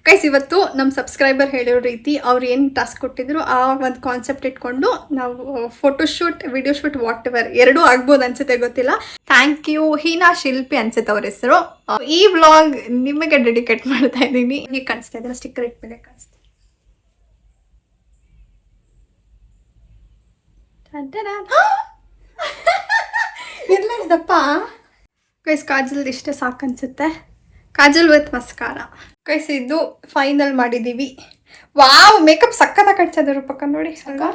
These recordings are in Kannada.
ಗೈಸ್ ಇವತ್ತು ನಮ್ಮ ಸಬ್ಸ್ಕ್ರೈಬರ್ ಹೇಳಿರೋ ರೀತಿ ಅವ್ರು ಏನು ಟಾಸ್ಕ್ ಕೊಟ್ಟಿದ್ರು ಆ ಒಂದು ಕಾನ್ಸೆಪ್ಟ್ ಇಟ್ಕೊಂಡು ನಾವು photoshoot video shoot what ever ಎರಡೂ ಆಗ್ಬೋದು ಅನ್ಸುತ್ತೆ, ಗೊತ್ತಿಲ್ಲ. ಥ್ಯಾಂಕ್ ಯು ಹೀನಾ ಶಿಲ್ಪಿ ಅನ್ಸುತ್ತೆ ಅವ್ರ ಹೆಸರು. ಈ ವ್ಲಾಗ್ ನಿಮಗೆ ಡೆಡಿಕೇಟ್ ಮಾಡ್ತಾ ಇದ್ದೀನಿ. ಹೀಗೆ ಕಾಣಿಸ್ತಾ ಇದ್ದಾರೆ, ಸ್ಟಿಕ್ಕರ್ ಇಟ್ಮೇಲೆ ಕಾಣಿಸ್ತಾ ಇರ್ಲಾರ್ದಪ್ಪ. ಗೈಸ್ ಕಾಜಲ್ ಇಷ್ಟೇ ಸಾಕು ಅನ್ಸುತ್ತೆ. Kajal with mascara. ಗೈಸ್ ಇದು ಫೈನಲ್ ಮಾಡಿದ್ದೀವಿ. ವಾವ್, ಮೇಕಪ್ ಸಕ್ಕತ್ತಾಗಿ ಕಾಣಿಸ್ತಾ ರೂಪಕ್ಕ ನೋಡಿ ಅಲ್ವಾ.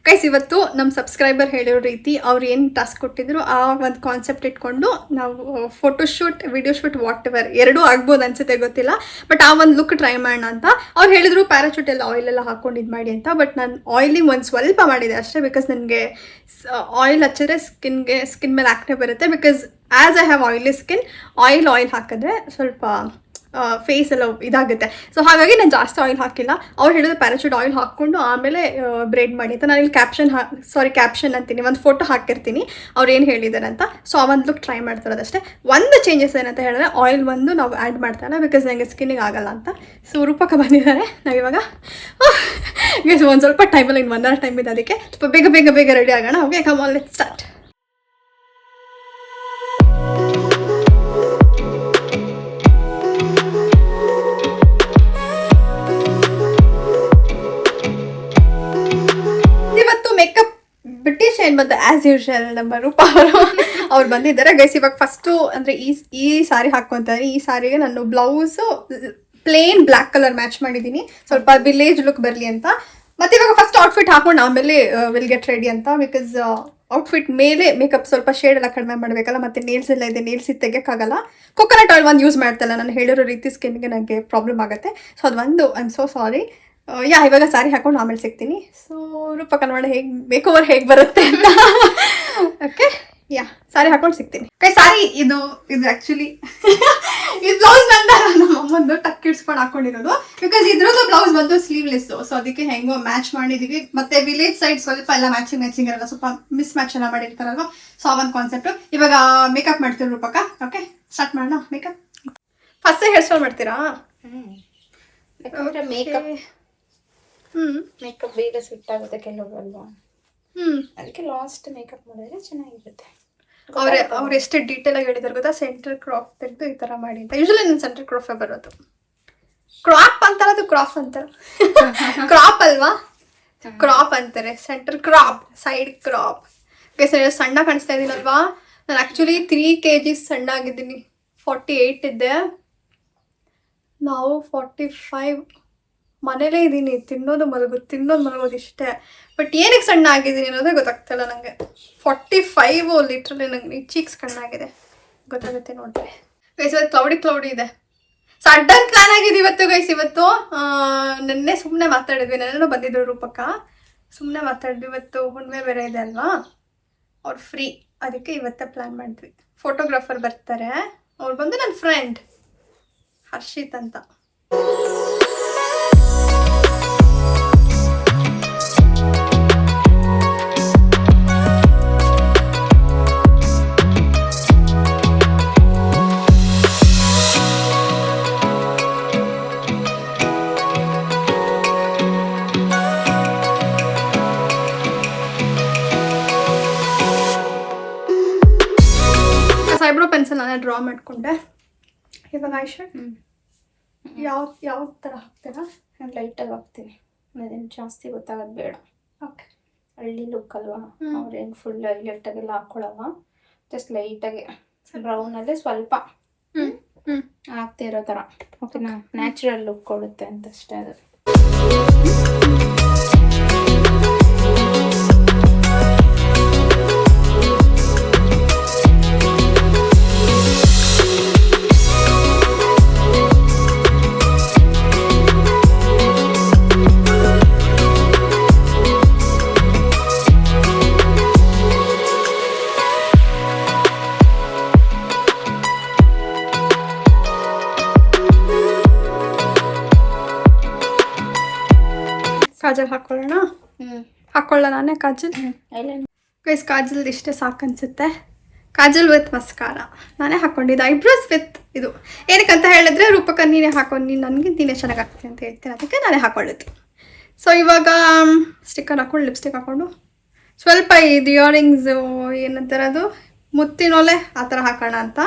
ಗೈಸ್ ಇವತ್ತು ನಮ್ಮ ಸಬ್ಸ್ಕ್ರೈಬರ್ ಹೇಳಿರೋ ರೀತಿ ಅವ್ರು ಏನು ಟಾಸ್ಕ್ ಕೊಟ್ಟಿದ್ರು ಆ ಒಂದು ಕಾನ್ಸೆಪ್ಟ್ ಇಟ್ಕೊಂಡು ನಾವು photoshoot video shoot what ever ಎರಡೂ ಆಗ್ಬೋದು ಅನ್ಸುತ್ತೆ, ಗೊತ್ತಿಲ್ಲ. ಬಟ್ ಆ ಒಂದು ಲುಕ್ ಟ್ರೈ ಮಾಡೋಣ ಅಂತ ಅವ್ರು ಹೇಳಿದ್ರು. ಪ್ಯಾರಾಚೂಟ್ ಎಲ್ಲ ಆಯಿಲ್ ಎಲ್ಲ ಹಾಕೊಂಡು ಇದು ಮಾಡಿ ಅಂತ. ಬಟ್ ನಾನು ಆಯಿಲಿಂಗ್ ಒಂದು ಸ್ವಲ್ಪ ಮಾಡಿದೆ ಅಷ್ಟೇ, ಬಿಕಾಸ್ ನನಗೆ ಆಯಿಲ್ ಹಚ್ಚಿದ್ರೆ ಸ್ಕಿನ್ ಮೇಲೆ ಆಕ್ನೆ ಬರುತ್ತೆ. Because as I have oily skin, oil ಹಾಕಿದ್ರೆ ಸ್ವಲ್ಪ ಫೇಸ್ ಎಲ್ಲ ಇದಾಗುತ್ತೆ. ಸೊ ಹಾಗಾಗಿ ನಾನು ಜಾಸ್ತಿ ಆಯಿಲ್ ಹಾಕಿಲ್ಲ. ಅವ್ರು ಹೇಳಿದ್ರು ಪ್ಯಾರಾಚೂಟ್ ಆಯಿಲ್ ಹಾಕ್ಕೊಂಡು ಆಮೇಲೆ ಬ್ರೇಡ್ ಮಾಡಿ ಅಂತ. ನಾನು ಇಲ್ಲಿ ಕ್ಯಾಪ್ಷನ್ ಅಂತೀನಿ, ಒಂದು ಫೋಟೋ ಹಾಕಿರ್ತೀನಿ ಅವ್ರು ಏನು ಹೇಳಿದ್ದಾರೆ ಅಂತ. ಸೊ ಆ ಒಂದು ಲುಕ್ ಟ್ರೈ ಮಾಡ್ತಾರದಷ್ಟೇ. ಒಂದು ಚೇಂಜಸ್ ಏನಂತ ಹೇಳಿದ್ರೆ ಆಯಿಲ್ ಒಂದು ನಾವು ಆ್ಯಡ್ ಮಾಡ್ತಾಯಿಲ್ಲ, ಬಿಕಾಸ್ ನನಗೆ ಸ್ಕಿನ್ನಿಗೆ ಆಗಲ್ಲ ಅಂತ. ಸೊ ರೂಪಕ್ಕೆ ಬಂದಿದ್ದಾರೆ. ನಾವಿವಾಗ ಒಂದು ಸ್ವಲ್ಪ ಟೈಮಲ್ಲಿ ಇನ್ನು 1 hour ಟೈಮ್ ಇದೆ, ಅದಕ್ಕೆ ಸ್ವಲ್ಪ ಬೇಗ ರೆಡಿ ಆಗೋಣ. Okay, come on let's start. British ಏನು ಬಂತು ಆ್ಯಸ್ ಯೂಶುವಲ್ ನಮ್ಮ ರೂಪ ಅವ್ರು ಬಂದಿದ್ದಾರೆ. ಗೈಸ್ ಇವಾಗ ಫಸ್ಟು ಅಂದರೆ ಈ ಸಾರಿ ಹಾಕ್ಕೊತಾರೆ. ಈ ಸಾರಿಗೆ ನಾನು blouse plain black colour match ಮಾಡಿದ್ದೀನಿ, ಸ್ವಲ್ಪ ವಿಲೇಜ್ ಲುಕ್ ಬರಲಿ ಅಂತ. ಮತ್ತು ಇವಾಗ ಫಸ್ಟ್ ಔಟ್ಫಿಟ್ ಹಾಕೊಂಡು ಆಮೇಲೆ ವಿಲ್ ಗೆಟ್ ರೆಡಿ ಅಂತ. ಬಿಕಾಸ್ ಔಟ್ಫಿಟ್ ಮೇಲೆ ಮೇಕಪ್ ಸ್ವಲ್ಪ ಶೇಡ್ ಎಲ್ಲ ಕಡಿಮೆ ಮಾಡಬೇಕಲ್ಲ. ಮತ್ತು ನೇಲ್ಸ್ ಎಲ್ಲ ಇದೆ, ನೇಲ್ಸ್ ತೆಗಿಯೋಕ್ಕಾಗಲ್ಲ. ಕೊಕೊನಟ್ ಆಯಿಲ್ ಒಂದು ಯೂಸ್ ಮಾಡ್ತಲ್ಲ, ನಾನು ಹೇಳಿರೋ ರೀತಿ ಸ್ಕಿನ್ಗೆ ನನಗೆ ಪ್ರಾಬ್ಲಮ್ ಆಗುತ್ತೆ. ಸೊ ಅದು ಒಂದು ಐ ಆಮ್ ಸೋ ಸಾರಿ. ಇವಾಗ ಸಾರಿ ಹಾಕೊಂಡು ಆಮೇಲೆ ಸಿಗ್ತೀನಿ. ಸೊ ರೂಪ ಕನ್ನಡ ಹೇಗೆ ಓವರ್ ಹೇಗೆ ಬರುತ್ತೆ ಅಂತ. ಓಕೆ, ಸಾರಿ ಹಾಕೊಂಡು ಸಿಗ್ತೀನಿ. ಸಾರಿ ಇದು ಆ್ಯಕ್ಚುಲಿ ಇದು ಬ್ಲೌಸ್ ಬಂದ ನಮ್ಮ ಅಮ್ಮಂದು ಟಕ್ ಇಡ್ಸ್ಕೊಂಡು ಹಾಕೊಂಡಿರೋದು. ಬಿಕಾಸ್ ಇದ್ರದ್ದು ಬ್ಲೌಸ್ ಬಂದು ಸ್ಲೀವ್ಲೆಸ್ಸು. ಸೊ ಅದಕ್ಕೆ ಹೆಂಗೋ ಮ್ಯಾಚ್ ಮಾಡಿದ್ದೀವಿ. ಮತ್ತು ವಿಲೇಜ್ ಸೈಡ್ ಸ್ವಲ್ಪ ಎಲ್ಲ ಮ್ಯಾಚಿಂಗ್ ಇರಲ್ಲ, ಸ್ವಲ್ಪ ಮಿಸ್ ಮ್ಯಾಚ್ ಎಲ್ಲ ಮಾಡಿರ್ತಾರಲ್ವ. ಸೊ ಆ ಒಂದು ಕಾನ್ಸೆಪ್ಟು. ಇವಾಗ ಮೇಕಪ್ ಮಾಡ್ತೀವಿ ರೂಪಕ್ಕ. ಓಕೆ, ಸ್ಟಾರ್ಟ್ ಮಾಡೋಣ ಮೇಕಪ್. ಫಸ್ಟೇ ಹೇರ್ ಸ್ಟೈಲ್ ಮಾಡ್ತೀರಾ? ಮೇಕಪ್ ಬೇಗ ಸೆಟ್ ಆಗುತ್ತೆ ಕೆಲವೊಬ್ಬಲ್ವಾ, ಅದಕ್ಕೆ ಲಾಸ್ಟ್ ಮೇಕಪ್ ಮಾಡಿದ್ರೆ ಚೆನ್ನಾಗಿರುತ್ತೆ. ಅವ್ರು ಎಷ್ಟೇ ಡೀಟೇಲ್ ಆಗಿ ಹೇಳಿದಾರೆ ಗೊತ್ತಾ, ಸೆಂಟರ್ ಕ್ರಾಪ್ ತೆಗೆದು ಈ ಥರ ಮಾಡಿ ಅಂತ. ಯೂಶಲಿ ನನ್ನ ಸೆಂಟರ್ ಕ್ರಾಫೇ ಬರೋದು. ಕ್ರಾಪ್ ಅಂತಾರ, ಅದು ಕ್ರಾಪ್ ಅಂತಾರೆ. ಕ್ರಾಪ್ ಅಲ್ವಾ, ಕ್ರಾಪ್ ಅಂತಾರೆ. Centre crop, side crop. ಸಣ್ಣ ಕಾಣಿಸ್ತಾ ಇದ್ದೀನಲ್ವಾ. ನಾನು ಆ್ಯಕ್ಚುಲಿ 3 kg ಸಣ್ಣ ಆಗಿದ್ದೀನಿ. 48 ಇದ್ದೆ, ನಾವು 45. ಮನೇಲೇ ಇದ್ದೀನಿ, ತಿನ್ನೋದು ಮಲಗೋದು ಇಷ್ಟೇ. ಬಟ್ ಏನಕ್ಕೆ ಸಣ್ಣ ಆಗಿದ್ದೀನಿ ಅನ್ನೋದೇ ಗೊತ್ತಾಗ್ತಿಲ್ಲ ನನಗೆ. 45 ಲಿಟ್ರಲಿ ನಂಗೆ ಚೀಕ್ಸ್ ಕಣ್ಣಾಗಿದೆ, ಗೊತ್ತಾಗುತ್ತೆ ನೋಡ್ರಿ. ಗೈಸ್ ಇವತ್ತು ಕ್ಲೌಡಿ ಇದೆ. ಸಡನ್ ಪ್ಲಾನ್ ಆಗಿದೆ ಇವತ್ತು ಗೈಸ್. ಇವತ್ತು ನೆನ್ನೆ ಸುಮ್ಮನೆ ಮಾತಾಡಿದ್ವಿ, ನೆನ್ನೆನೂ ಬಂದಿದ್ರು ರೂಪಕ್ಕ, ಸುಮ್ಮನೆ ಮಾತಾಡಿದ್ವಿ. ಇವತ್ತು ಹುಣ್ಣಿಮೆ ಬೇರೆ ಇದೆ ಅಲ್ವಾ, ಅವ್ರು ಫ್ರೀ, ಅದಕ್ಕೆ ಇವತ್ತೇ ಪ್ಲ್ಯಾನ್ ಮಾಡಿದ್ವಿ. ಫೋಟೋಗ್ರಾಫರ್ ಬರ್ತಾರೆ, ಅವ್ರು ಬಂದು ನನ್ನ ಫ್ರೆಂಡ್ ಹರ್ಷಿತ್ ಅಂತ. ಐಬ್ರೋ ಪೆನ್ಸಿಲ್ ನಾನೇ ಡ್ರಾ ಮಾಡಿಕೊಂಡೆ. ಇವಾಗ ಐಶೆಡ್ ಯಾವ ಥರ ಹಾಕ್ತೀರಾ? ನಾನು ಲೈಟಾಗಿ ಹಾಕ್ತೀನಿ, ಅದೇನು ಜಾಸ್ತಿ ಗೊತ್ತಾಗೋದು ಬೇಡ. ಓಕೆ, ಹಳ್ಳಿ ಲುಕ್ ಅಲ್ವಾ, ಅವ್ರೇನು ಫುಲ್ ಲೈಟಾಗೆಲ್ಲ ಹಾಕ್ಕೊಳ್ಳಲ್ಲ. ಜಸ್ಟ್ ಲೈಟಾಗಿ ಬ್ರೌನಲ್ಲಿ ಸ್ವಲ್ಪ ಹಾಕ್ತಿರೋ ಥರ. ಓಕೆನಾ, ನ್ಯಾಚುರಲ್ ಲುಕ್ ಕೊಡುತ್ತೆ ಅಂತಷ್ಟೇ ಅದು. ಕಾಜಲ್ ಹಾಕೊಳ್ಳೋಣ. ಹ್ಞೂ ಹಾಕೊಳ್ಳ ನಾನೇ ಕಾಜಲ್. ಐಲೈನರ್ ಗೈಸ್ ಕಾಜಲ್ ಇಷ್ಟೇ ಸಾಕು ಅನ್ಸುತ್ತೆ. ಕಾಜಲ್ ವಿತ್ ಮಸ್ಕಾರ ನಾನೇ ಹಾಕೊಂಡಿದ್ದು. ಐಬ್ರೋಸ್ ವಿತ್ ಇದು ಏನಕ್ಕಂತ ಹೇಳಿದ್ರೆ ರೂಪಕ ನೀನೇ ಹಾಕೊಂಡು ನೀನು ನನಗೆ ನೀನೇ ಚೆನ್ನಾಗಿ ಆಗ್ತೀನಿ ಅಂತ ಹೇಳ್ತೀನಿ, ಅದಕ್ಕೆ ನಾನೇ ಹಾಕೊಳ್ಳಿದ್ದು. ಸೊ ಇವಾಗ ಸ್ಟಿಕ್ಕರ್ ಹಾಕೊಂಡು ಲಿಪ್ಸ್ಟಿಕ್ ಹಾಕ್ಕೊಂಡು ಸ್ವಲ್ಪ ಇದು ಇಯರಿಂಗ್ಸು ಏನಂತಾರೆ ಅದು ಮುತ್ತಿನೊಲೆ ಆ ಥರ ಹಾಕೋಣ ಅಂತ.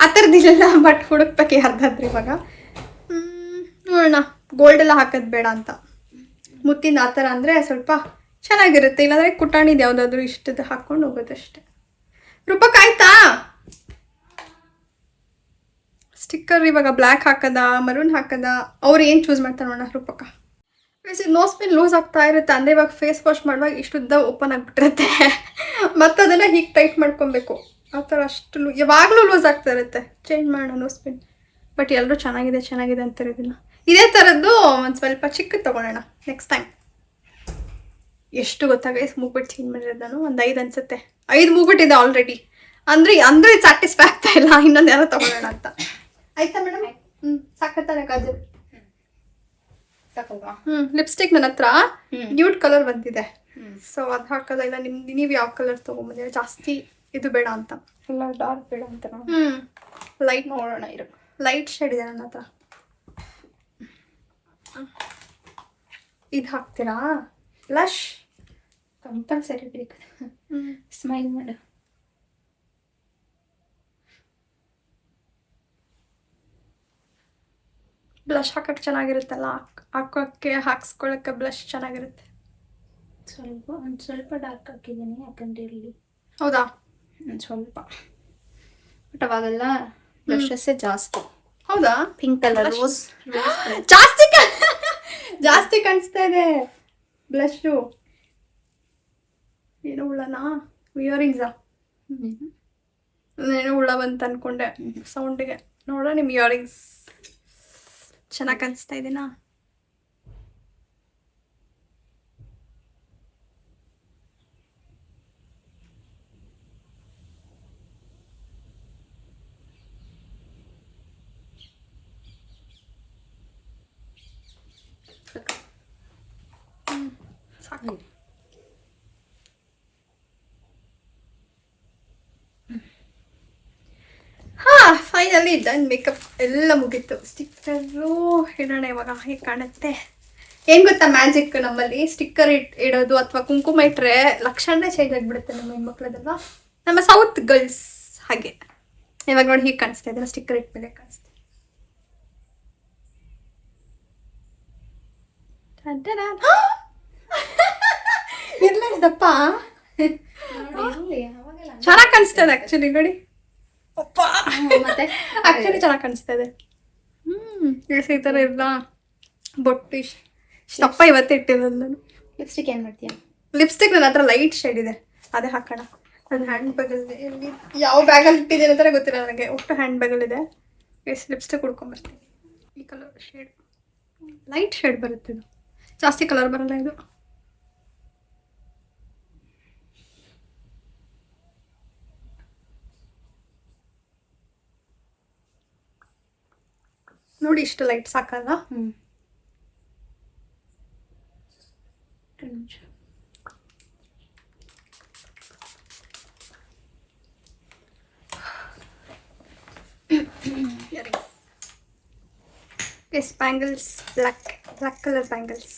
ಆ ಥರದ್ದಿಲ್ಲ ಬಟ್ ಹುಡುಕ್ಬೇಕು ಯಾರ್ದಾದ್ರೂ ಇವಾಗ. ನೋಡೋಣ ಗೋಲ್ಡೆಲ್ಲ ಹಾಕೋದು ಬೇಡ ಅಂತ. ಮುತ್ತಿನ ಆ ಥರ ಅಂದರೆ ಸ್ವಲ್ಪ ಚೆನ್ನಾಗಿರುತ್ತೆ, ಇಲ್ಲಾಂದರೆ ಕುಟಾಣಿದು ಯಾವುದಾದ್ರೂ ಇಷ್ಟದ್ದು ಹಾಕ್ಕೊಂಡು ಹೋಗೋದಷ್ಟೆ. ರೂಪಕ್ ಆಯ್ತಾ? ಸ್ಟಿಕ್ಕರ್ ಇವಾಗ ಬ್ಲ್ಯಾಕ್ ಹಾಕದ ಮರೂನ್ ಹಾಕದ ಅವ್ರು ಏನು ಚೂಸ್ ಮಾಡ್ತಾರೆ ನೋಡೋಣ ರೂಪಕ. ನೋಸ್ ಪಿನ್ ಲೂಸ್ ಆಗ್ತಾ ಇರುತ್ತೆ, ಅಂದರೆ ಇವಾಗ ಫೇಸ್ ವಾಶ್ ಮಾಡುವಾಗ ಇಷ್ಟುದ್ದ ಓಪನ್ ಆಗಿಬಿಟ್ಟಿರುತ್ತೆ ಮತ್ತು ಅದನ್ನು ಹೀಗೆ ಟೈಟ್ ಮಾಡ್ಕೊಬೇಕು. ಆ ಥರ ಅಷ್ಟು ಯಾವಾಗಲೂ ಲೂಸ್ ಆಗ್ತಾ ಇರುತ್ತೆ. ಚೇಂಜ್ ಮಾಡೋಣ ನೋಸ್ ಪಿನ್. ಬಟ್ ಎಲ್ಲರೂ ಚೆನ್ನಾಗಿದೆ ಅಂತಾರೆ ಇದನ್ನು. ಇದೇ ಥರದ್ದು ಒಂದು ಸ್ವಲ್ಪ ಚಿಕ್ಕದು ತೊಗೊಳ್ಳೋಣ ನೆಕ್ಸ್ಟ್ ಟೈಮ್. ಎಷ್ಟು ಗೊತ್ತಾಗೈಸ್ ಮೂಗ್ಬಿಟ್ಟು ಚೇಂಜ್ ಮಾಡಿರೋದು ನಾನು ಒಂದು 5 ಅನ್ಸುತ್ತೆ. 5 ಮೂಗ್ಬಿಟ್ಟಿದೆ ಆಲ್ರೆಡಿ. ಅಂದರೆ ಇದು ಸ್ಯಾಟಿಸ್ಫೈ ಆಗ್ತಾ ಇಲ್ಲ, ಇನ್ನೊಂದು ಯಾರೋ ತೊಗೊಳ್ಳೋಣ ಅಂತ. ಆಯ್ತಾ ಮೇಡಮ್? ಸಾಕತ್ತಾನೆ ಕಾಜಲ್. ಸಾಕಲ್ವಾ? ಲಿಪ್ಸ್ಟಿಕ್ ನನ್ನ ಹತ್ರ ನ್ಯೂಡ್ ಕಲರ್ ಬಂದಿದೆ. ಸೊ ಅದು ಹಾಕೋದಿಲ್ಲ. ನೀವು ಯಾವ ಕಲರ್ ತೊಗೊಂಬಂದಿರ? ಜಾಸ್ತಿ ಇದು ಬೇಡ ಅಂತ, ಎಲ್ಲ ಡಾರ್ಕ್ ಬೇಡ ಅಂತ. ಲೈಟ್ ನೋಡೋಣ ಇರು. ಲೈಟ್ ಶೇಡ್ ಇದೆ ನನ್ನ ಹತ್ರ. ಇದು ಹಾಕ್ತೀರಾ? ಬ್ಲಷ್ ಕಂಪಲ್ಸರಿ ಬೇಕು. ಸ್ಮೈಲ್ ಮಾಡು. ಬ್ಲಷ್ ಹಾಕಕ್ಕೆ ಚೆನ್ನಾಗಿರುತ್ತಲ್ಲ, ಹಾಕ್ಸ್ಕೊಳ್ಳೋಕ್ಕೆ ಬ್ಲಷ್ ಚೆನ್ನಾಗಿರುತ್ತೆ. ಒಂದು ಸ್ವಲ್ಪ ಡಾರ್ಕ್ ಹಾಕಿದ್ದೀನಿ ಯಾಕಂದ್ರೆ ಇಲ್ಲಿ. ಹೌದಾ? ಸ್ವಲ್ಪ ಬಟ್ ಅವಾಗೆಲ್ಲ ಬ್ಲಷಸ್ಸೇ ಜಾಸ್ತಿ. ಹೌದಾ? ಪಿಂಕ್ ಕಲರ್ ರೋಸ್ ಜಾಸ್ತಿ ಕಾಣಿಸ್ತಾ ಇದೆ ಬ್ಲಷು. ಏನೋ ಉಳ್ಳನಾ? ಇಯರಿಂಗ್ಸಾ? ಏನೋ ಉಳ್ಳ ಬಂತ ಅನ್ಕೊಂಡೆ ಸೌಂಡಿಗೆ. ನೋಡ ನಿಮ್ಮ ಇಯರಿಂಗ್ಸ್ ಚೆನ್ನಾಗಿ ಕಾಣಿಸ್ತಾ ಇದೆನಾ? ಸಾಕು. Finally done. ಮೇಕಪ್ ಎಲ್ಲ ಮುಗೀತು. ಸ್ಟಿಕ್ಕರು ಇಡೋಣ ಇವಾಗ. ಹೇಗೆ ಕಾಣುತ್ತೆ ಏನು ಗೊತ್ತಾ ಮ್ಯಾಜಿಕ್ ನಮ್ಮಲ್ಲಿ? ಸ್ಟಿಕ್ಕರ್ ಇಡೋದು ಅಥವಾ ಕುಂಕುಮ ಇಟ್ಟರೆ ಲಕ್ಷಣನೇ ಚೇಂಜ್ ಆಗಿಬಿಡುತ್ತೆ ನಮ್ಮ ಹೆಣ್ಮಕ್ಳದೆಲ್ಲ, ನಮ್ಮ ಸೌತ್ ಗರ್ಲ್ಸ್ ಹಾಗೆ. ಇವಾಗ ನೋಡಿ ಹೀಗೆ ಕಾಣಿಸ್ತಾ ಇದ್ದಾರೆ, ಸ್ಟಿಕ್ಕರ್ ಇಟ್ಮೇಲೆ ಕಾಣಿಸ್ತಾ ಇರ್ಲಿದಪ್ಪ. ಚೆನ್ನಾಗಿ ಕಾಣಿಸ್ತಾ ಇದೆ ಆ್ಯಕ್ಚುಲಿ ನೋಡಿ. ಮತ್ತೆ ಆ್ಯಕ್ಚುಲಿ ಚೆನ್ನಾಗಿ ಕಾಣಿಸ್ತಾ ಇದೆ. ಈ ಥರ ಇಲ್ಲ ಬೊಟ್ಟು ಇಷ್ಟಪ್ಪ ಇವತ್ತೇ ಇಟ್ಟಿರೋದು ನಾನು. ಲಿಪ್ಸ್ಟಿಕ್ ಏನು ಮಾಡ್ತೀಯ? ಲಿಪ್ಸ್ಟಿಕ್ ನನ್ನ ಹತ್ರ ಲೈಟ್ ಶೇಡ್ ಇದೆ, ಅದೇ ಹಾಕೋಣ. ನನ್ನ ಹ್ಯಾಂಡ್ ಬ್ಯಾಗಲ್ಲಿ ಎಲ್ಲಿ ಯಾವ ಬ್ಯಾಗಲ್ಲಿ ಇಟ್ಟಿದ್ದೀನಿ ಅಂತಾರೆ ಗೊತ್ತಿಲ್ಲ ನನಗೆ. ಒಟ್ಟು ಹ್ಯಾಂಡ್ ಬ್ಯಾಗಲ್ಲಿದೆ. ಎಷ್ಟು ಲಿಪ್ಸ್ಟಿಕ್ ಹುಡ್ಕೊಂಬರ್ತೀನಿ. ಈ ಕಲರ್ ಶೇಡ್ ಲೈಟ್ ಶೇಡ್ ಬರುತ್ತೆ, ಇದು ಜಾಸ್ತಿ ಕಲರ್ ಬರಲ್ಲ ಇದು. ನೋಡಿ ಇಷ್ಟು ಲೈಟ್ ಸಾಕಲ್ಲ? ಬ್ಯಾಂಗಲ್ಸ್ ಬ್ಲ್ಯಾಕ್ ಕಲರ್ ಬ್ಯಾಂಗಲ್ಸ್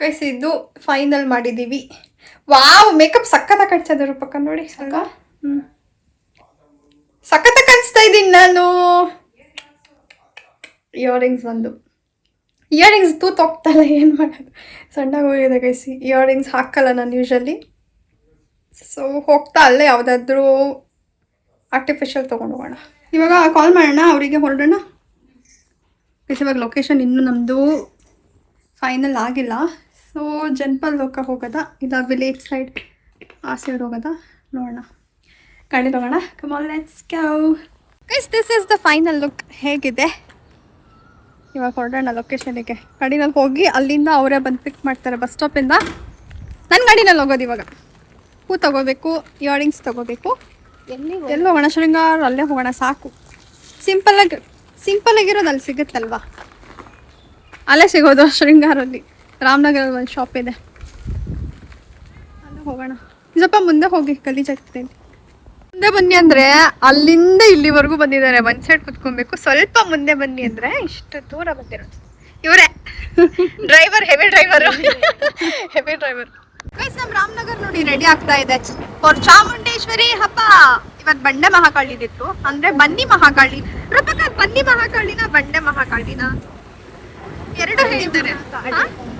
ಕೈಸಿ ಇದು ಫೈನಲ್ ಮಾಡಿದ್ದೀವಿ. ವಾವ್ ಮೇಕಪ್ ಸಖತ್ತಾಗಿ ಕಾಣಿಸ್ತಾ ಇದೆ ರೂಪಕ್ಕ ನೋಡಿ ಅಲ್ವಾ? ಸಖತ್ತಾಗಿ ಕಾಣಿಸ್ತಾ ಇದ್ದೀನಿ ನಾನು. ಇಯರಿಂಗ್ಸ್ ಇಯರಿಂಗ್ಸ್ ತೂತ್ ಹೋಗ್ತಲ್ಲ, ಏನು ಮಾಡೋದು, ಸಣ್ಣಗೆ ಹೋಗಿದೆ ಗೈಸಿ. ಇಯರಿಂಗ್ಸ್ ಹಾಕಲ್ಲ ನಾನು ಯೂಶಲಿ. ಸೊ ಹೋಗ್ತಾ ಅಲ್ಲೇ ಯಾವುದಾದ್ರೂ ಆರ್ಟಿಫಿಷಿಯಲ್ ತೊಗೊಂಡು ಹೋಗೋಣ. ಇವಾಗ ಕಾಲ್ ಮಾಡೋಣ ಅವರಿಗೆ, ಹೊರಡೋಣ. ಇವಾಗ ಲೊಕೇಶನ್ ಇನ್ನೂ ನಮ್ಮದು ಫೈನಲ್ ಆಗಿಲ್ಲ. ಸೊ ಜನ್ಪಲ್ ಲೋಕ ಹೋಗೋದಾ ಇಲ್ಲ ವಿಲೇಜ್ ಸೈಡ್ ಆ ಸೈಡ್ ಹೋಗೋದಾ ನೋಡೋಣ. ಗಾಡಿ ತಗೋಣ. Come on let's go guys. This is the final look. ಹೇಗಿದೆ? ಇವಾಗ ಹೊರಡೋಣ ಲೊಕೇಶನಿಗೆ. ಗಾಡಿನಲ್ಲಿ ಹೋಗಿ ಅಲ್ಲಿಂದ ಅವರೇ ಬಂದು ಪಿಕ್ ಮಾಡ್ತಾರೆ ಬಸ್ ಸ್ಟಾಪಿಂದ. ನನ್ನ ಗಾಡಿನಲ್ಲಿ ಹೋಗೋದು ಇವಾಗ. ಹೂ ತೊಗೋಬೇಕು, ಇಯರಿಂಗ್ಸ್ ತೊಗೋಬೇಕು. ಎಲ್ಲಿ ಹೋಗೋಣ? ಶೃಂಗಾರ ಅಲ್ಲೇ ಹೋಗೋಣ ಸಾಕು. ಸಿಂಪಲ್ಲಾಗಿರೋದು ಅಲ್ಲಿ ಸಿಗುತ್ತಲ್ವಾ, ಅಲ್ಲೇ ಸಿಗೋದು ಶೃಂಗಾರಲ್ಲಿ. ರಾಮನಗರ ಒಂದು ಶಾಪ್ ಇದೆ, ಅಲ್ಲಿ ಹೋಗೋಣ. ಸ್ವಲ್ಪ ಮುಂದೆ ಹೋಗಿ, ಗಲೀಜಾಗ್ತೇನೆ. ಮುಂದೆ ಬನ್ನಿ ಅಂದ್ರೆ ಅಲ್ಲಿಂದ ಇಲ್ಲಿವರೆಗೂ ಬಂದಿದ್ದಾರೆ. ಒಂದ್ ಸೈಡ್ ಕುತ್ಕೊಬೇಕು. ಸ್ವಲ್ಪ ಮುಂದೆ ಬನ್ನಿ ಅಂದ್ರೆ ಇಷ್ಟು ದೂರ ಬಂದಿರೋದು ಇವರೇ driver, heavy driver. Heavy driver. ನಮ್ ರಾಮನಗರ್ ನೋಡಿ ರೆಡಿ ಆಗ್ತಾ ಇದೆ ಫಾರ್ ಚಾಮುಂಡೇಶ್ವರಿ ಹಬ್ಬ. ಇವತ್ ಬಂಡೆ ಮಹಾಕಾಳಿದಿತ್ತು, ಅಂದ್ರೆ ಬನ್ನಿ ಮಹಾಕಾಳಿ. ರೂಪಕ ಬನ್ನಿ ಮಹಾಕಾಳಿನ ಬಂಡೆ ಮಹಾಕಾಳಿನ ಎರಡು ಹೇಳಿದ್ದಾರೆ.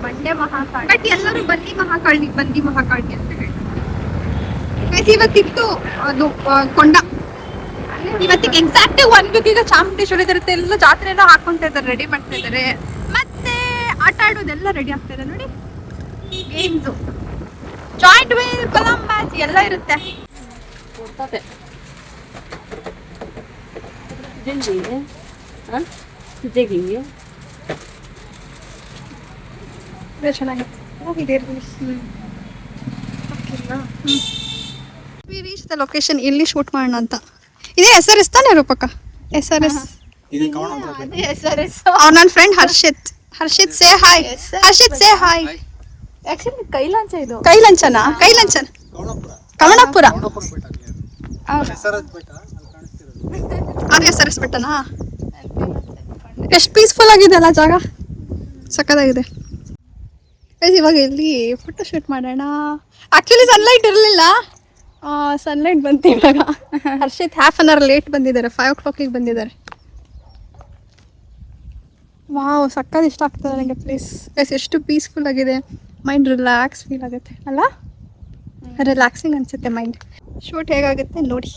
ಬಂಡೆ ಮಹಾಕಾಳಿ. ಬಟ್ ಎಲ್ಲರೂ ಬನ್ನಿ ಮಹಾಕಾಳಿ ಬನ್ನಿ ಮಹಾಕಾಳಿ ಅಂತ ಹೇಳಿ. ಇವತ್ತಿತ್ತು ಅದು ಕೊಂಡ. ಇವತ್ತಿಗೆ ಎಕ್ಸಾಕ್ಟ್ 1 ವೀಕ್ ಈಗ ಚಾಮುಂಡೇಶ್ವರಿ ಇರುತ್ತೆ. ಎಲ್ಲ ಜಾತ್ರೆ ಎಲ್ಲ ಹಾಕೊಂತ ಇದ್ದಾರೆ, ರೆಡಿ ಮಾಡ್ತಾ ಇದ್ದಾರೆ. ಮತ್ತೆ ಆಟ ಆಡೋದೆಲ್ಲ ರೆಡಿ ಆಗ್ತಾ ಇದೆ ನೋಡಿ. ಗೇಮ್ಸ್, ಜಾಯಿಂಟ್ ವೀಲ್, ಕೊಲಂ ಮ್ಯಾಚ್ ಎಲ್ಲ ಇರುತ್ತೆ. ಲೊಕೇಶನ್ ಇಲ್ಲಿ ಶೂಟ್ ಮಾಡೋಣ ಅಂತ. ಇದೇ SRS ತಾನೇ ರೂಪಕ್ಕ? SRS. ನನ್ನ friend Harshit. Harshit say hi. Harshit say hi. Actually Kailancha ಇದು. ಕೈಲಂಚನ ಕಮಣಾಪುರ. ಅದು SRS ಬೆಟ್ಟನಾ? ಎಷ್ಟು ಪೀಸ್ಫುಲ್ ಆಗಿದೆ ಅಲ್ಲ ಜಾಗ, ಸಕ್ಕತ್ತಾಗಿದೆ. ಇವಾಗ ಇಲ್ಲಿ ಫೋಟೋ ಶೂಟ್ ಮಾಡೋಣ. ಆಕ್ಚುಲಿ ಸನ್ಲೈಟ್ ಇರಲಿಲ್ಲ, ಸನ್ಲೈಟ್ ಬಂತು ಇವಾಗ. Harshit half an hour late ಬಂದಿದ್ದಾರೆ, 5 o'clock ಬಂದಿದ್ದಾರೆ. ವಾವ್, ಸಕ್ಕತ್ ಇಷ್ಟ ಆಗ್ತದೆ ನನಗೆ ಪ್ಲೇಸ್. ಎಷ್ಟು ಪೀಸ್ಫುಲ್ ಆಗಿದೆ, ಮೈಂಡ್ ರಿಲ್ಯಾಕ್ಸ್ ಫೀಲ್ ಆಗುತ್ತೆ ಅಲ್ಲ? ರಿಲ್ಯಾಕ್ಸಿಂಗ್ ಅನ್ಸುತ್ತೆ ಮೈಂಡ್. ಶೂಟ್ ಹೇಗಾಗುತ್ತೆ ನೋಡಿ.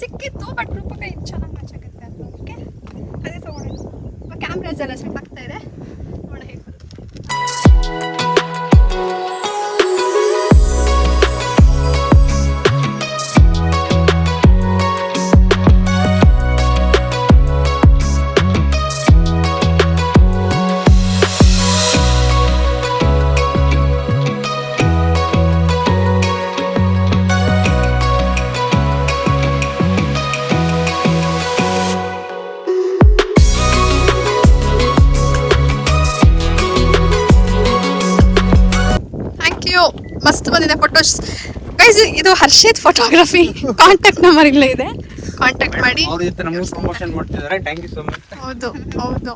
ಸಿಕ್ಕಿತ್ತು, ಬಟ್ ರೂಪಕ ಇದು ಚೆನ್ನಾಗಿ ಮ್ಯಾಚ್ ಆಗುತ್ತೆ ಅನ್ನೋದಕ್ಕೆ ಅದೇ ತೊಗೊಂಡಿದ್ದು. ಕ್ಯಾಮ್ರಾಸ್ ಎಲ್ಲ ಸೆಟ್ ಆಗ್ತಾ ಇದೆ, ನೋಡ ಹೇಗೆ ಬರುತ್ತೆ. ಮಸ್ತ್ ಬಂದಿದೆ ಫೋಟೋಸ್ ಗೈಸ್. ಇದು ಹರ್ಷಿತ್ ಫೋಟೋಗ್ರಫಿ. ಕಾಂಟ್ಯಾಕ್ಟ್ ನಂಬರ್ ಇಲ್ಲೇ ಇದೆ, ಕಾಂಟ್ಯಾಕ್ಟ್ ಮಾಡಿ. ಅವ್ರ ಜೊತೆ ನಮಗೂ ಪ್ರಮೋಷನ್ ಮಾಡ್ತಿದ್ದಾರೆ. Thank you so much. ಹೌದು.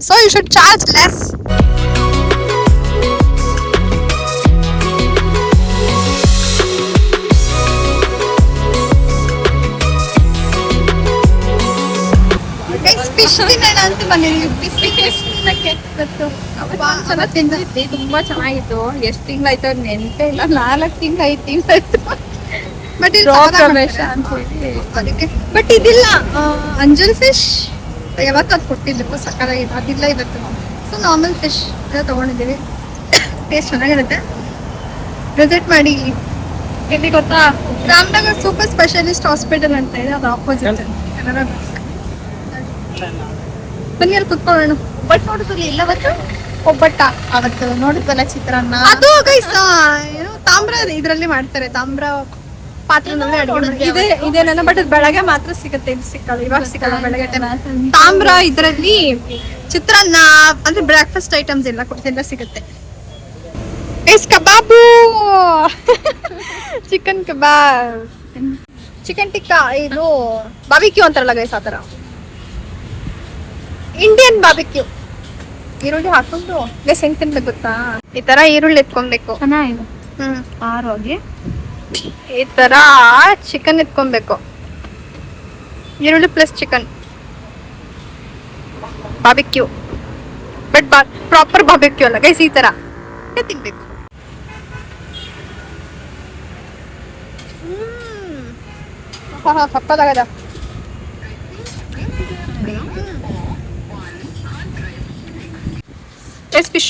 So you should charge less. Guys fish ತಿನ್ನೋಣ ಅಂತ ಬಂದಿದ್ದೀವಿ. ಫಿಶ್ ತಿನ್ನಕ್ಕೆ ತಿಂದಿದ್ದೆ, ತುಂಬಾ ಚೆನ್ನಾಗಿತ್ತು. ಎಷ್ಟು ತಿಂಗಳಾಯ್ತು ಅವ್ರು ನೆನಪೇ ಇಲ್ಲ. 4 ತಿಂಗಳು 5 ತಿಂಗಳಾಯ್ತು. ಬಟ್ ಪ್ರವೇಶ ಅಂತ ಹೇಳಿ ಅದಕ್ಕೆ. ಬಟ್ ಇದಿಲ್ಲ, ಅಂಜಲ್ ಫಿಶ್ ಯಾವತ್ತು ಅದು ಕೊಟ್ಟಿದ್ದು ಸಕ್ಕತ್ತಾಗಿದೆ. ಅದಿಲ್ಲ ಇವತ್ತು. ಸೊ ನಾರ್ಮಲ್ ಫಿಶ್ ಎಲ್ಲ ತೊಗೊಂಡಿದ್ದೀವಿ. ಟೇಸ್ಟ್ ಚೆನ್ನಾಗಿರುತ್ತೆ, ವಿಸಿಟ್ ಮಾಡಿ. ಎಲ್ಲಿ ಗೊತ್ತಾ? ರಾಮನಗರ್ ಸೂಪರ್ ಸ್ಪೆಷಲಿಸ್ಟ್ ಹಾಸ್ಪಿಟಲ್ ಅಂತ ಇದೆ, ಅದು ಆಪೋಸಿಟ್. ಬನ್ನಿ ಅಲ್ಲಿ ಕುತ್ಕೊಳ್ಳೋಣ. ಒಬ್ಬಟ್ಟು ನೋಡಿದ್ವಿ ಇಲ್ಲ ಒಬ್ಬಟ್ಟ ಅವತ್ತು ನೋಡಿದ್ವಲ್ಲ ಚಿತ್ರಾನ್ನ. ಅದು ಗೈಸ್ ಏನು ತಾಮ್ರ ಇದರಲ್ಲಿ ಮಾಡ್ತಾರೆ, ತಾಮ್ರ ಪಾತ್ರೆನಲ್ಲಿ ಅಡುಗೆ ಇದೇನ. ಬಟ್ ಅದು ಬೆಳಗ್ಗೆ ಮಾತ್ರ ಸಿಗುತ್ತೆ, ಇದು ಸಿಕ್ಕಲ್ಲ, ಇವಾಗ ಸಿಕ್ಕಲ್ಲ ಬೆಳಗ್ಗೆ ಟೈಮ್. ತಾಮ್ರ ಇದರಲ್ಲಿ ಚಿತ್ರಾನ್ನ ಅಂದ್ರೆ ಬ್ರೇಕ್ಫಾಸ್ಟ್ ಐಟಮ್ಸ್ ಎಲ್ಲ ಸಿಗುತ್ತೆ. ಗೈಸ್ ಕಬಾಬು, ಚಿಕನ್ ಕಬಾಬ್, ಚಿಕನ್ ಟಿಕ್ಕಾ, ಇದು ಬಾಬಿಕ್ಯೂ ಅಂತಾರಲ್ಲ ಗೈಸ್, ಆ ಥರ ಇಂಡಿಯನ್ ಬಾಬಿಕ್ಯೂ. ಈರುಳ್ಳಿ ಹಾಕೊಂಡು ಗೈಸ್ ಹೆಂಗ್ ತಿನ್ಬೇಕು ಗೊತ್ತಾ? ಈ ತರ ಈರುಳ್ಳಿ ಎತ್ಕೊಬೇಕು, ಚೆನ್ನಾಗಿದೆ. ಆರೋಗಿ ಈ ತರ ಚಿಕನ್ ಎತ್ಕೊಬೇಕು. ಈರುಳ್ಳಿ plus chicken barbecue. But proper barbecue ಅಲ್ಲ ಗೈಸ್, ಈ ತರ ತಿನ್ಬೇಕು. ಸಪ್ಪದಾಗದ. ಫಿಶ್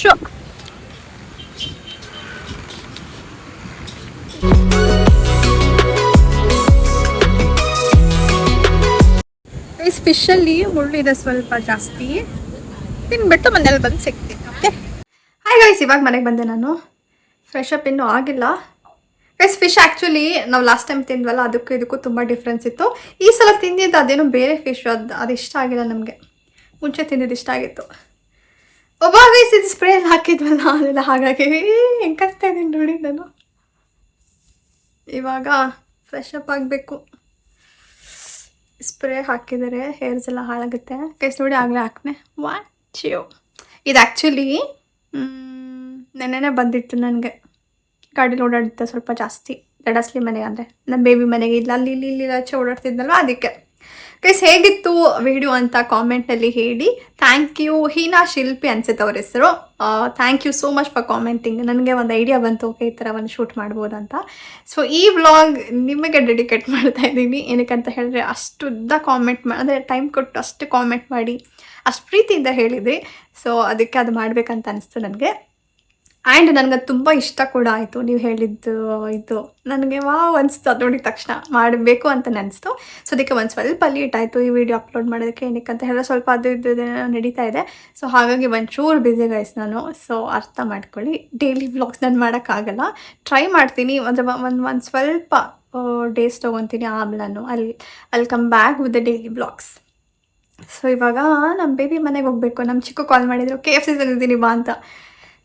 ಫಿಶಲ್ಲಿ ಮುಳ್ಳಿದೆ ಸ್ವಲ್ಪ ಜಾಸ್ತಿ. ತಿನ್ಬಿಟ್ಟು ಮನೇಲಿ ಬಂದು ಸಿಗ್ತೀನಿ. ಓಕೆ, ಹಾಯ್ ಗೈಸ್, ಇವಾಗ ಮನೆಗೆ ಬಂದೆ ನಾನು. ಫ್ರೆಶ್ ಅಪ್ ಇನ್ನೂ ಆಗಿಲ್ಲ ಗೈಸ್. ಫಿಶ್ ಆ್ಯಕ್ಚುಲಿ ನಾವು ಲಾಸ್ಟ್ ಟೈಮ್ ತಿಂದ್ವಲ್ಲ, ಅದಕ್ಕೂ ಇದಕ್ಕೂ ತುಂಬ ಡಿಫ್ರೆನ್ಸ್ ಇತ್ತು. ಈ ಸಲ ತಿಂದಿದ್ದು ಅದೇನೋ ಬೇರೆ ಫಿಶ್, ಅದು ಇಷ್ಟ ಆಗಿಲ್ಲ ನಮಗೆ. ಮುಂಚೆ ತಿಂದಿದ್ದು ಇಷ್ಟ ಆಗಿತ್ತು. ಒಬ್ಬ ಗೈಸ್ ಇದು ಸ್ಪ್ರೇ ಎಲ್ಲ ಹಾಕಿದ್ವಲ್ಲ ಅದೆಲ್ಲ, ಹಾಗಾಗಿ ಹೆಂಗೆ ಕಚ್ತಾ ಇದ್ದೀನಿ ನೋಡಿ ನಾನು. ಇವಾಗ ಫ್ರೆಶ್ ಅಪ್ ಆಗಬೇಕು. ಸ್ಪ್ರೇ ಹಾಕಿದರೆ ಹೇರ್ಸ್ ಎಲ್ಲ ಹಾಳಾಗುತ್ತೆ ಗೈಸ್. ನೋಡಿ ಆಗಲೇ ಹಾಕ್ನೆ. ವಾಚ್ಯೋ ಇದು ಆ್ಯಕ್ಚುಲಿ ನೆನ್ನೆನೇ ಬಂದಿತ್ತು ನನಗೆ. ಗಾಡೀಲಿ ಓಡಾಡುತ್ತೆ ಸ್ವಲ್ಪ ಜಾಸ್ತಿ, ದಡಸ್ಲಿ ಮನೆಗೆ ಅಂದರೆ ನಮ್ಮ ಬೇಬಿ ಮನೆಗೆ ಇಲ್ಲ, ಅಲ್ಲಿ ಇಲ್ಲಿ ಇಲ್ಲಿ ಆಚೆ ಓಡಾಡ್ತಿದ್ನಲ್ವ ಅದಕ್ಕೆ. ಗೈಸ್ ಹೇಗಿತ್ತು ವಿಡಿಯೋ ಅಂತ ಕಾಮೆಂಟಲ್ಲಿ ಹೇಳಿ. Thank you. ಹೀನಾ ಶಿಲ್ಪಿ ಅನ್ಸುತ್ತೆ ಅವ್ರ ಹೆಸರು. Thank you so much for commenting. ನನಗೆ ಒಂದು ಐಡಿಯಾ ಬಂತು, ಓಕೆ ಈ ಥರ ಒಂದು ಶೂಟ್ ಮಾಡ್ಬೋದಂತ. ಸೊ ಈ ವ್ಲಾಗ್ ನಿಮಗೆ ಡೆಡಿಕೇಟ್ ಮಾಡ್ತಾ ಇದ್ದೀನಿ. ಏನಕ್ಕಂತ ಹೇಳಿದ್ರೆ ಅಷ್ಟು ಉದ್ದ ಕಾಮೆಂಟ್ ಅಂದರೆ ಟೈಮ್ ಕೊಟ್ಟು ಅಷ್ಟು ಕಾಮೆಂಟ್ ಮಾಡಿ ಅಷ್ಟು ಪ್ರೀತಿಯಿಂದ ಹೇಳಿದ್ರಿ. ಸೊ ಅದಕ್ಕೆ ಅದು ಮಾಡಬೇಕಂತ ಅನಿಸ್ತು ನನಗೆ. ಆ್ಯಂಡ್ ನನಗೆ ತುಂಬ ಇಷ್ಟ ಕೂಡ ಆಯಿತು ನೀವು ಹೇಳಿದ್ದು. ಇದು ನನಗೆ ಅನಿಸ್ತು, ಅದು ನೋಡಿದ ತಕ್ಷಣ ಮಾಡಬೇಕು ಅಂತ ಅನಿಸ್ತು. ಸೊ ಅದಕ್ಕೆ ಒಂದು ಸ್ವಲ್ಪ ಲೇಟ್ ಆಯಿತು ಈ ವಿಡಿಯೋ ಅಪ್ಲೋಡ್ ಮಾಡೋದಕ್ಕೆ. ಏನಕ್ಕಂತ ಹೇಳಿದ್ರೆ ಸ್ವಲ್ಪ ಅದು ಇದು ನಡೀತಾ ಇದೆ. ಸೊ ಹಾಗಾಗಿ ಒಂಚೂರು ಬ್ಯುಸಿ ಗೈಸ್ ನಾನು. ಸೊ ಅರ್ಥ ಮಾಡ್ಕೊಳ್ಳಿ. ಡೈಲಿ ವ್ಲಾಗ್ಸ್ ನಾನು ಮಾಡೋಕ್ಕಾಗಲ್ಲ. ಟ್ರೈ ಮಾಡ್ತೀನಿ, ಅಂದರೆ ಒಂದು ಸ್ವಲ್ಪ ಡೇಸ್ ತೊಗೊತೀನಿ. ಆಮೇಲೆ ನಾನು ಅಲ್ಲಿ come back with the daily vlogs. So ಇವಾಗ ನಮ್ಮ ಬೇಬಿ ಮನೆಗೆ ಹೋಗಬೇಕು. ನಮ್ಮ ಚಿಕ್ಕ ಕಾಲ್ ಮಾಡಿದರು KFC ತಂದಿದ್ದೀನಿ ಬಾ ಅಂತ.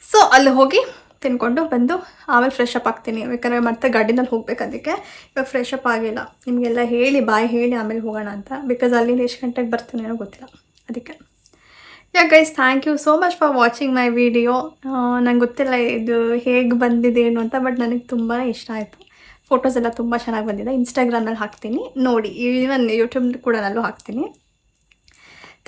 ಸೊ ಅಲ್ಲಿ ಹೋಗಿ ತಿನ್ಕೊಂಡು ಬಂದು ಆಮೇಲೆ ಫ್ರೆಶ್ ಅಪ್ ಆಗ್ತೀನಿ. ಯಾಕಂದರೆ ಮತ್ತೆ ಗಾಡಿನಲ್ಲಿ ಹೋಗ್ಬೇಕು. ಅದಕ್ಕೆ ಇವಾಗ ಫ್ರೆಶ್ ಅಪ್ ಆಗಿಲ್ಲ. ನಿಮಗೆಲ್ಲ ಹೇಳಿ ಬಾಯ್ ಹೇಳಿ ಆಮೇಲೆ ಹೋಗೋಣ ಅಂತ. ಬಿಕಾಸ್ ಅಲ್ಲಿಂದ ಎಷ್ಟು ಗಂಟೆಗೆ ಬರ್ತೀನೇನೋ ಗೊತ್ತಿಲ್ಲ ಅದಕ್ಕೆ. Guys thank you so much for watching my video. ನಂಗೆ ಗೊತ್ತಿಲ್ಲ ಇದು ಹೇಗೆ ಬಂದಿದೆ ಏನು ಅಂತ, ಬಟ್ ನನಗೆ ತುಂಬಾ ಇಷ್ಟ ಆಯಿತು. ಫೋಟೋಸ್ ಎಲ್ಲ ತುಂಬ ಚೆನ್ನಾಗಿ ಬಂದಿದೆ. ಇನ್ಸ್ಟಾಗ್ರಾಮಲ್ಲಿ ಹಾಕ್ತೀನಿ ನೋಡಿ, ಈವನ್ ಯೂಟ್ಯೂಬ್ ಕೂಡ ನಲ್ಲೂ ಹಾಕ್ತೀನಿ.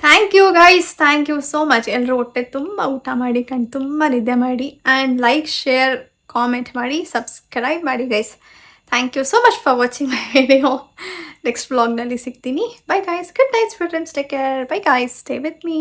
Thank you guys, thank you so much. ಎಲ್ಲರೂ ಹೊಟ್ಟೆ ತುಂಬ ಊಟ ಮಾಡಿ, ಕಣ್ಣು ತುಂಬ ನಿದ್ದೆ ಮಾಡಿ, ಆ್ಯಂಡ್ ಲೈಕ್ ಶೇರ್ ಕಾಮೆಂಟ್ ಮಾಡಿ, ಸಬ್ಸ್ಕ್ರೈಬ್ ಮಾಡಿ guys. Thank you so much for watching my video. Next ವ್ಲಾಗ್ನಲ್ಲಿ ಸಿಗ್ತೀನಿ. Bye guys, good night friends, take care. Bye guys, stay with me.